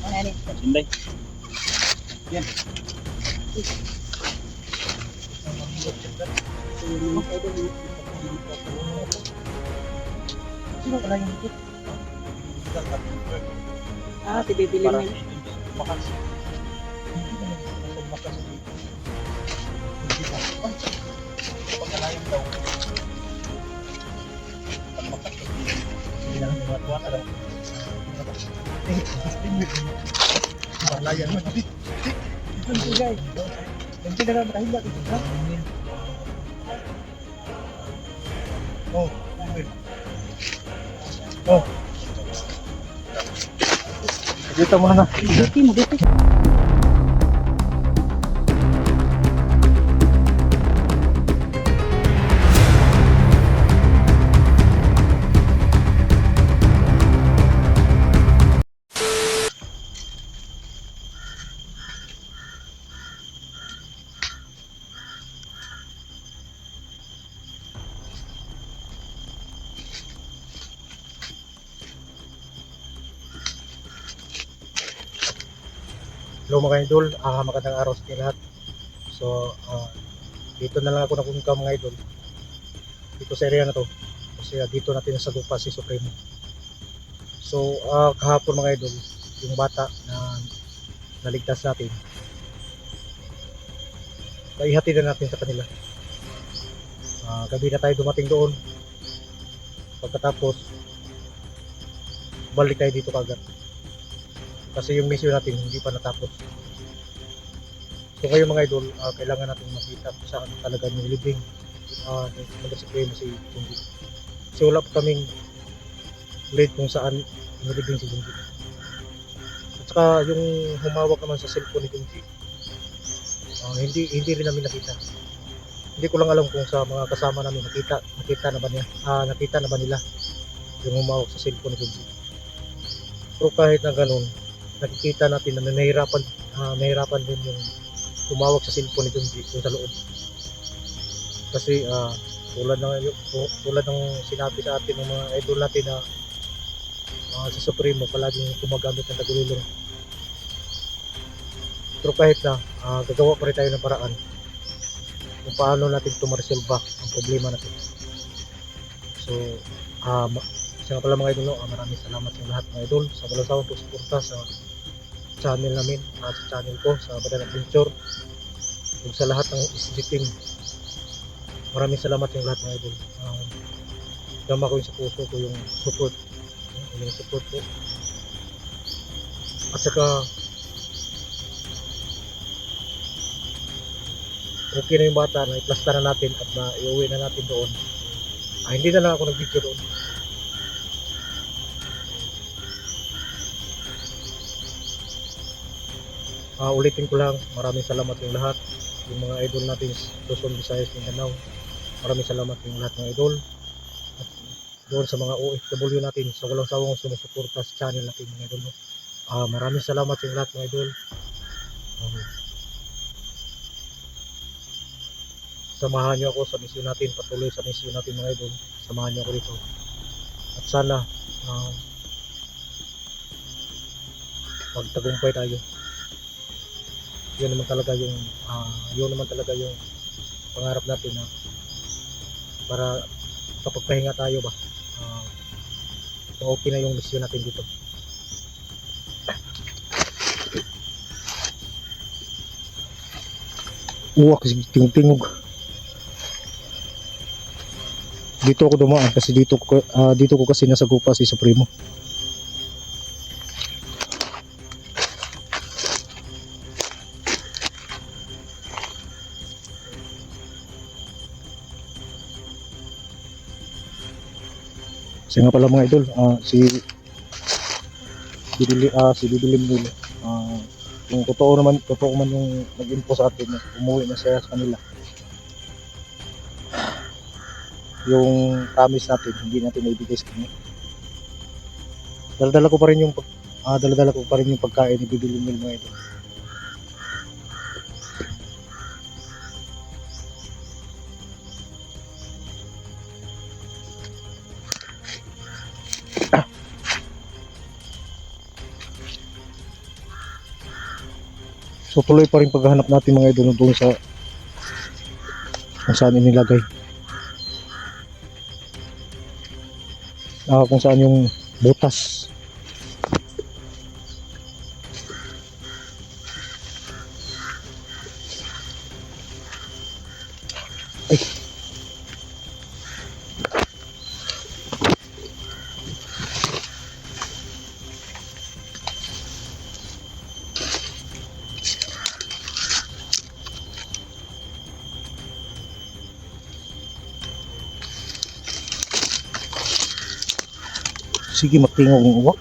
Inday. Yan. Sino pala yung dito? Si bibili mo. Makas. Pagkalayan daw. Pag makas. Hindi lang matuwa ka daw. Pagkalayan mo. Hindi guys. Hindi na lang dahil lagi. Oh. Oh. Dito muna na. Dito. Hello mga idol, magandang araw sa lahat. So, dito na lang ako napunta mga idol. Dito sa area na to. Kasi dito natin nasagupa si Supremo. So, kahapon mga idol, yung bata na naligtas natin, naihatid na natin sa kanila. Gabi na tayo dumating doon. Pagkatapos, balik tayo dito kagad. Kasi yung mission natin hindi pa natapos. So ngayon mga idol, kailangan natin makita kung saan talaga nilibing nag-Supremo si Junji. So wala pa kaming lead kung saan nilibing si Junji. At saka yung humawak naman sa cellphone ni Junji, hindi rin namin nakita. Hindi ko lang alam kung sa mga kasama namin nakita na ba nila yung humawak sa cellphone ni Junji. Pero kahit na ganun, nakikita natin na nahirapan din yung tumawag sa cellphone ni Junji sa loob. Kasi tulad ng sinabi sa atin ng mga idol natin na sa Supremo palaging gumagamit ng tagulilong. Pero kahit na gagawa pa rin tayo ng paraan kung paano natin tumaresolba ang problema natin. So isa nga pala mga idol, maraming salamat sa lahat mga idol sa walang sawang pagsuporta sa channel namin, sa channel ko, sa Badan Adventure, ug sa lahat ng SG team. Maraming salamat yung lahat mga idol. Dama ko yung sa puso ko yung support ko. At saka okay na yung bata na iplasta na natin at na iuwi na natin doon. Hindi na lang ako nag-video doon. Ulitin ko lang, maraming salamat yung lahat, yung mga idol natin Luzon, Visayas, Mindanao. Maraming salamat yung lahat ng idol. At doon sa mga OFW natin sa walang sawang sumusuporta sa channel natin mga idol. Maraming salamat yung lahat mga idol. Samahan niyo ako sa misyon natin, patuloy sa misyon natin mga idol. Samahan niyo ako dito. At sana magtagumpay tayo. Yun naman talaga yung pangarap natin para kapagpahinga tayo ba, okay na yung misyon natin dito. Uwak tingog. Dito ako dumaan kasi dito ko kasi nasagupa si Supremo. Kasi nga pala mga idol, si Didilim nila. Kung totoo man yung nag-info sa atin na umuwi na siya sa kanila. Yung promise natin, hindi natin maibigay sa kanya. Dala-dala ko pa rin yung pagkain ni Didilim nila mga idol. So tuloy pa rin paghahanap natin mga idol doon sa kung saan inilagay. Kung saan yung butas. Ay. Sige, magtingog ng uwak.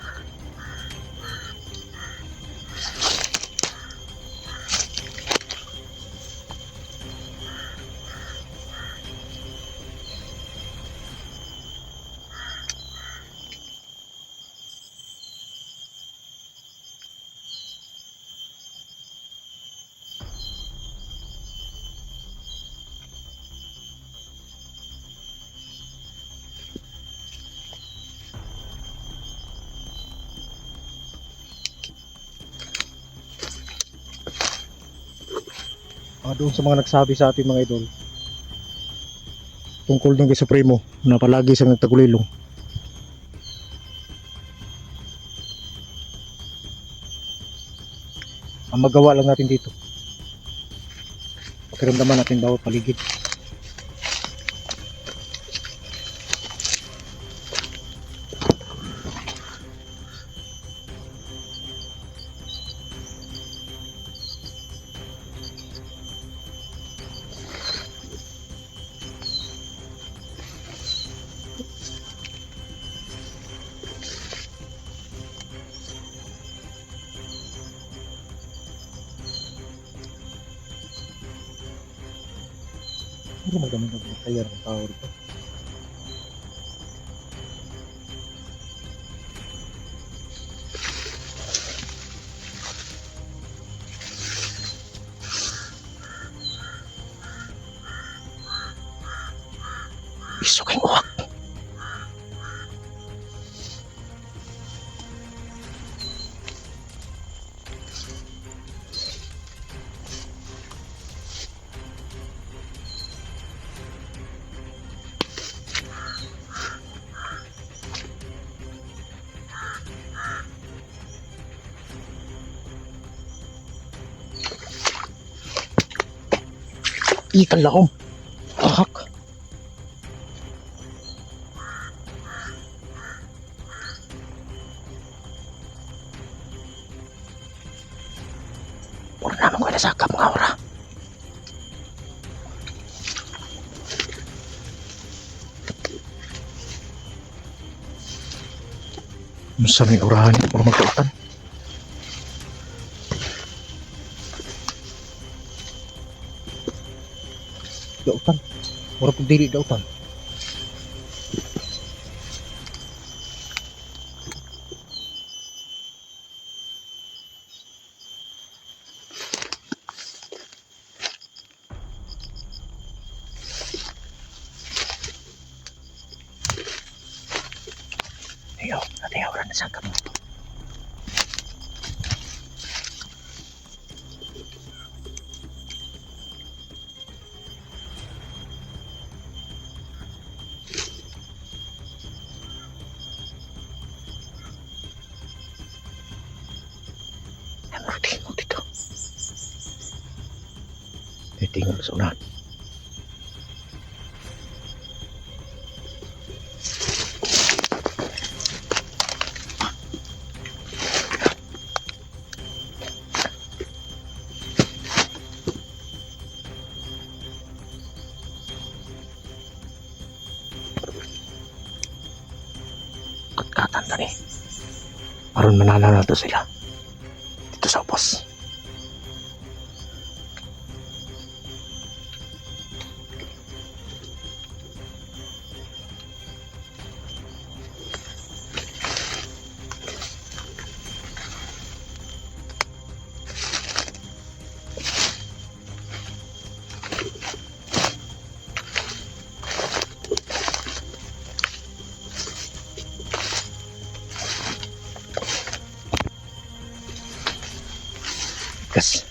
Doon sa mga nagsabi sa atin mga idol tungkol ng kay Supremo na palagi sa nagtagulilong, ang magawa lang natin dito pakiramdaman natin bawat paligid. Hindi magdamag ng kaya ng tao rito. Isuking uwak. Ikan laom. Ahak. Wala naman ko nasakap mga ora. Masa may orahan para magkautan. Dautan. Mura pag dili dautan. Ayo, natin orang na sangka mo. Tingog dito. Tingog sa unahan. Katkatan na ni. Aron manala na to sila. Dito sa upos. Gas.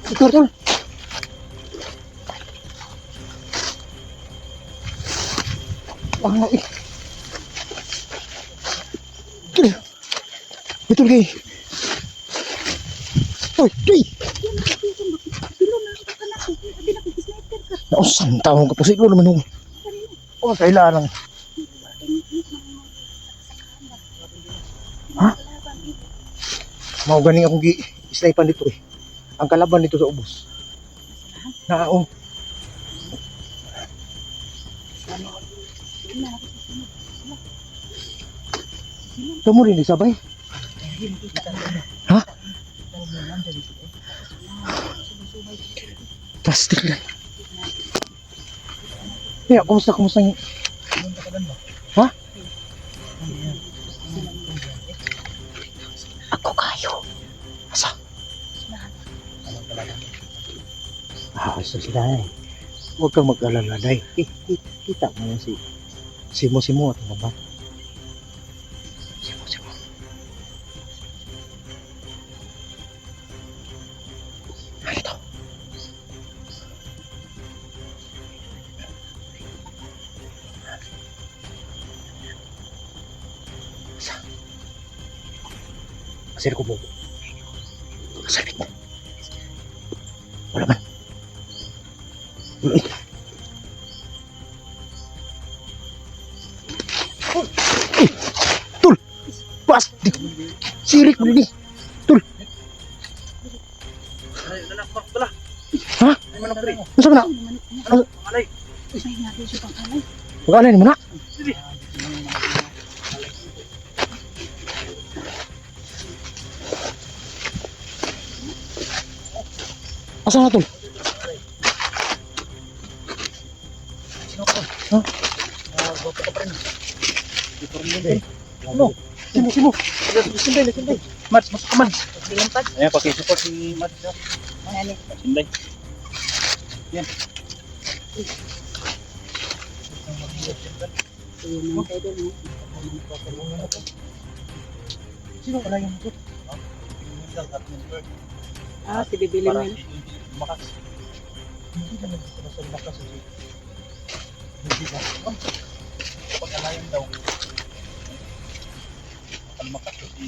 Ikaw, tol. Ano eh. Betul kay. Oy, tuy. Nausan taong kapusik lo naman. Oh, sa ila lang. Ha? Mau gani akong gi-snipan dito eh. Ang kalaban dito sa ubos. Naong. Kamu rin isabay? Ha? Plastic lang. Ya, kumusta yung... Ha? Ako kayo. Asa? So sila eh. Huwag kang mag-alala, day. Kita mo yan si Simo at mga ba? Simo. Ano ito? Asa? Asir ko mo. Kasabit mo. Wala man. Tul, pasti sirik mo ni. Tul. Ha? Masa mana? Alay ni mana? Asa na tul? Ha? Ano? Simo. Sinday. Mats, masuk ke Mats. Ayo pakai support si Mats. Sinday. Yan. Sino pala yung ito? Ah, si bibili mo yun. Makas. Hindi na nagkakaroon sa makas. Hindi ba? Pag-alayan daw. Ang makas kasi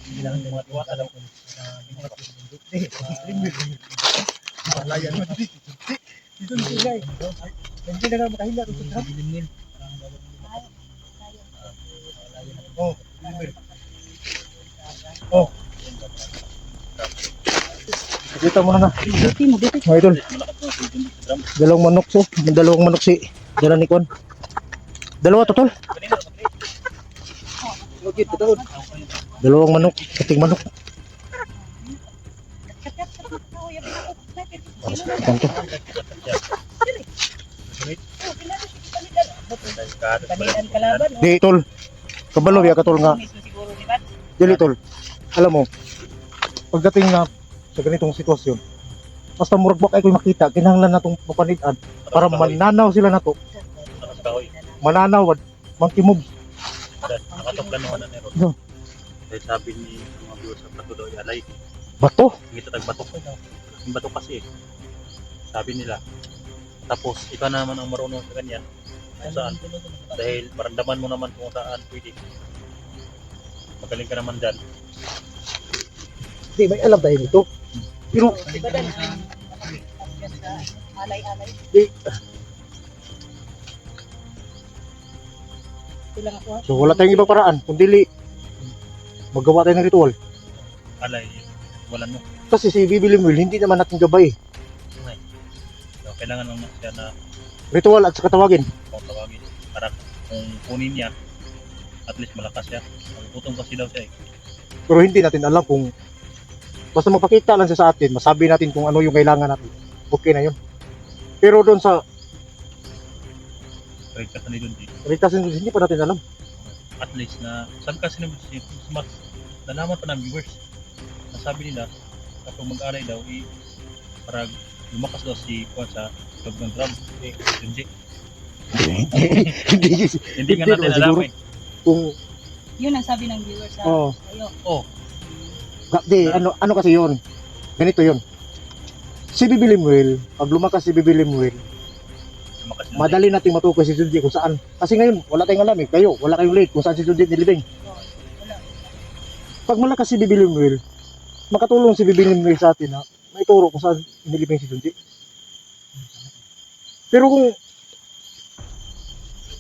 hindi lang yung mga tuwata daw. Hindi mga pag-alayan mo. Ito yung sila eh. Hindi na nga makahinda. Oh, oh. Kita mo na na. Oh, idol. Dalawang manok so. Dalawang manok si Dala ni Kon. Dalawa to tol. Dalawang manok, kating manok. Kanto. Di tol. Kabalo ya katol nga. Dili tol. Alam mo, pagdating nga sa ganitong sitwasyon, basta murag ba kayo makita, kinahanglan natong papanitan para mananaw sila nato. Mananaw, mangkimog. Nakatok lang naman na nero. No. Dahil sabi ni mga viewers sa Plato daw, alay. Bato? Hindi tatag batok. Yung batok kasi eh. Sabi nila. Tapos, ikaw naman ang marunong sa ganyan. Kung saan. Dahil maramdaman mo naman kung saan pwede. Magaling ka naman dyan. Hindi, may alam tayo nito. Pero, Alay-alay. di, Tulang ako. so wala tayong ibang paraan. Kung dili, magawa tayo ng ritual. Alay, walan mo. Kasi si Bibi Limuel, hindi naman natin gabay. So, kailangan lang siya na Ritual at saka tawagin. kung tawagin. Para kung kunin niya, at least malakas siya. Magputong kasi daw siya eh. Pero hindi natin alam kung basta magpakita lang siya sa atin, masabi natin kung ano yung kailangan natin. Okay na yun. Pero doon sa Correct ka sa nilun dito. ligtasin, hindi pa natin alam. At least na, sabi kasi naman si mas nalaman pa ng viewers. Nasabi nila, kapag mag-aray daw, para lumakas daw si Juan sa loob ng drum. Hindi. Hindi nga natin alam siguro. eh. Kung Yun ang sabi ng viewers sa oh, ayo. Oh, di, ano kasi yun. Ganito yun. si Bibi Limuel, pag lumakas si Bibi Limuel, Lumakas na madali nating matukoy si Junji kung saan. Kasi ngayon, wala tayong alam eh. Kayo, wala kayong late kung saan si Junji nilibing. Wala. Pag malakas si Bibi Limuel, makatulong si Bibi Limuel sa atin na may turo kung saan nilibing si Junji. Pero kung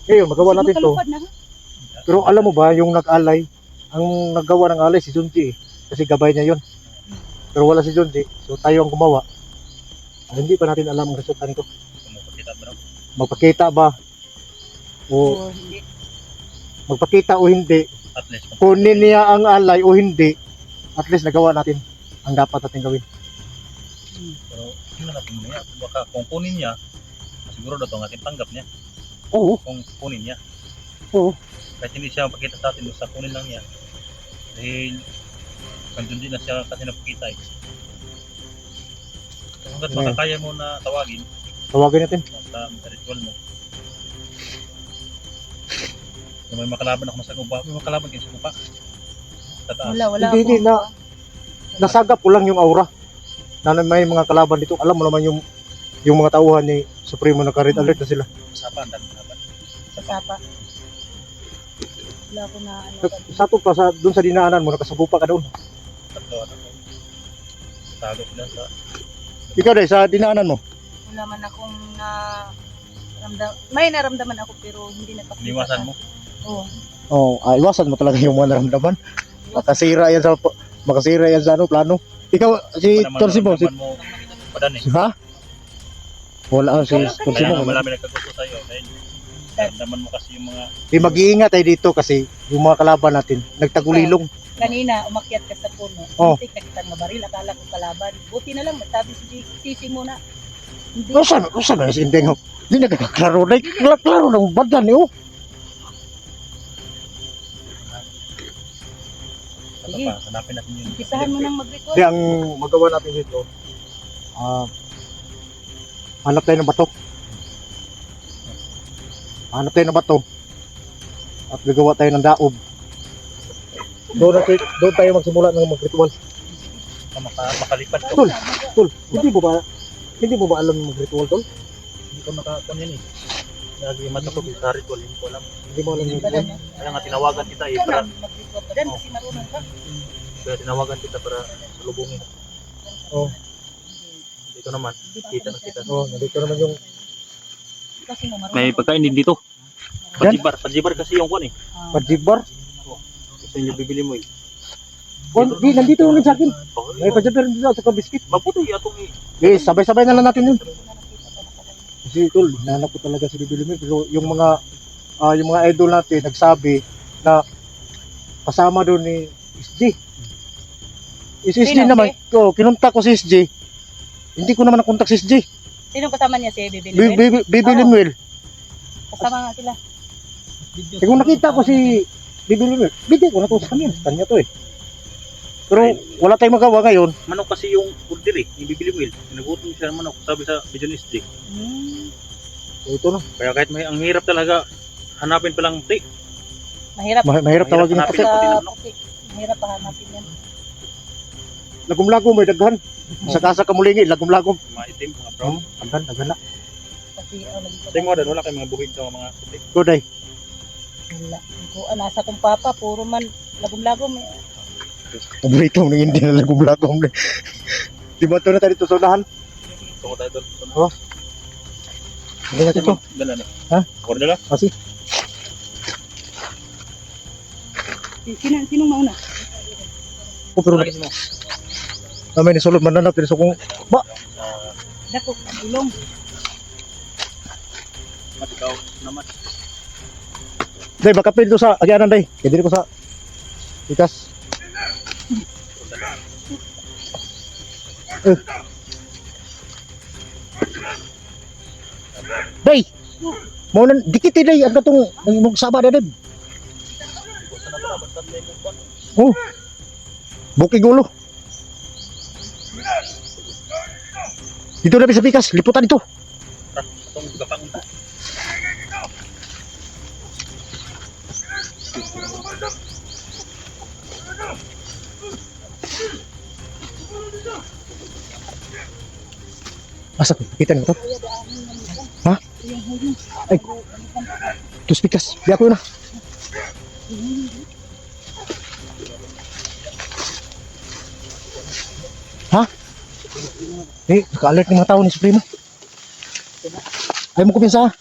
ngayon, magawa natin to. Makalupad na, ha? Pero alam mo ba, yung nag-alay, ang naggawa ng alay si Junji eh. Kasi gabay niya yon. Pero wala si Junji, so tayo ang gumawa. Hindi pa natin alam ang resulta nito. Kumukita ba no? Magpakita ba o Hindi. magpakita o hindi, At least kunin niya ang alay o hindi, at least nagawa natin ang dapat natin gawin. pero tingnan natin niya. Baka kung kunin niya, siguro daw ang ating tanggap niya. Oo, Kung kunin niya. oo. Kahit hindi siya makita sa atin, basta kunin lang niya. Dahil hindi na siya kasi napakita eh. Hanggat Yeah. makakaya mo na tawagin Tawagin natin. sa ritual mo. Kung may makalaban ako sa gupa, may makalaban kayo sa gupa. Tataas. Wala Hindi, ako. na- Nasagap ko lang yung aura. Na may mga kalaban dito. Alam mo naman yung mga tauhan ni Supremo naka-red alert na sila. Usapan, dami usapan. Sa sapa. Wala ko na ano. Sato pa sa doon sa dinaanan mo nakasagupa ka doon. Tatlo ano ko. Tago sila sa Ikaw dai sa dinaanan mo. Wala man akong may naramdaman ako pero hindi napakita. iniwasan mo. Oo. Oh, iwasan mo talaga yung mga naramdaman. Makasira yan sa ano plano. Ikaw si Torsimo si mo padan eh. ha? Wala si Torsimo. Kaya nga marami nagkagusto sa'yo. Dahil naramdaman mo kasi yung mga Mag-iingat tayo dito kasi yung mga kalaban natin nagtagulilong. Kanina umakyat ka sa puno. Oh. Muntik na kitang mabaril, akala ko kalaban. Buti na lang magsabi si Sisi muna. Hindi. Usa na si Indeng. Hindi nagkaklaro na. Klaro ng badan eh. Oh. Sige. pa, hanapin natin yun. Umpisahan mo nang mag-record. Hindi, ang magawa natin dito, hanap tayo ng bato. Hanap tayo ng bato. At gagawa tayo ng daob. Doon tayo magsimula ng mag-ritual. Makalipad ko. Tol, tol, hindi mo ba alam mag-ritual, tol? Hindi ko nakakon yan eh. Lagi matakot sa ritual, hindi ko alam. Hindi mo alam yung Badan ritual? niya. Kaya nga tinawagan kita eh, Ikaw para, lang mag-record pa dyan kasi marunong ka. kaya tinawagan kita para salubungin. Oh, Dito naman, kita na kita. oh, nandito naman yung Kasi mo marunong. May pagkain din dito. Pajibar kasi yung kwan eh. pajibar. Gusto nyo bibili mo eh. Oh, di, nandito yung sa akin. Oh, May pajibar dito at saka biscuit. mabuti atong eh. Eh, sabay-sabay na lang natin yun. Kasi tol, hinanap ko talaga si Bibilimir. Pero yung mga idol natin nagsabi na kasama doon ni SJ. Si SJ Sino, naman, kinuntak ko si SJ. Hindi ko naman nakontak si SJ. Sino kasama niya si Bibi? Bibilimir. Kasama nga sila. Eh kung nakita ko si Bibilimir, bigay ko na to sa kanya. Kanya to eh. Pero wala tayong magawa ngayon. Manok kasi yung order eh, yung bibili mo eh. Nagutom siya ng manok, sabi sa video ni SJ. So, ito na. Kaya kahit ang hirap talaga, hanapin pa lang puti. Mahirap. Mahirap tawagin hanapin. kasi puti na Sa manok. puti. Mahirap pa hanapin yan. lagom-lagom may daghan. Sa kasa kamulingi, lagom-lagom. Mga itim, mga brown. Daghan na. Kasi Sa mo wala kayong mga buhig sa mga puti. Good day. wala. Nasa kong papa, puro man lagom-lagom. Paborito mo ng hindi na lagom-lagom. Di ba ito na tayo dito sa unahan? Tungo tayo doon. Oh. Hindi na dito. Dala na. Ha? Ako dala. Kasi, Sinong mauna? pero Lagis mo. namin ni sulod mananap din so kung Dako, ilong. Matikaw naman. day makapil do sa agyanan day. Kaya dili ko sa ikas. Day. Mo nan dikit day ang katong mong saba na din. Oh. Bukig ulo. Dito na sa pikas, liputan dito. Itong gapang unta. Asa ko? Kita nyo to? Kaya daanin na nito. Ha? Yung huli. Ay. Tus pikas. Di ako yun ah. Ha? Eh, naka-alert ng mga tao ni Supremo. Ay mo kumpiyansa ha?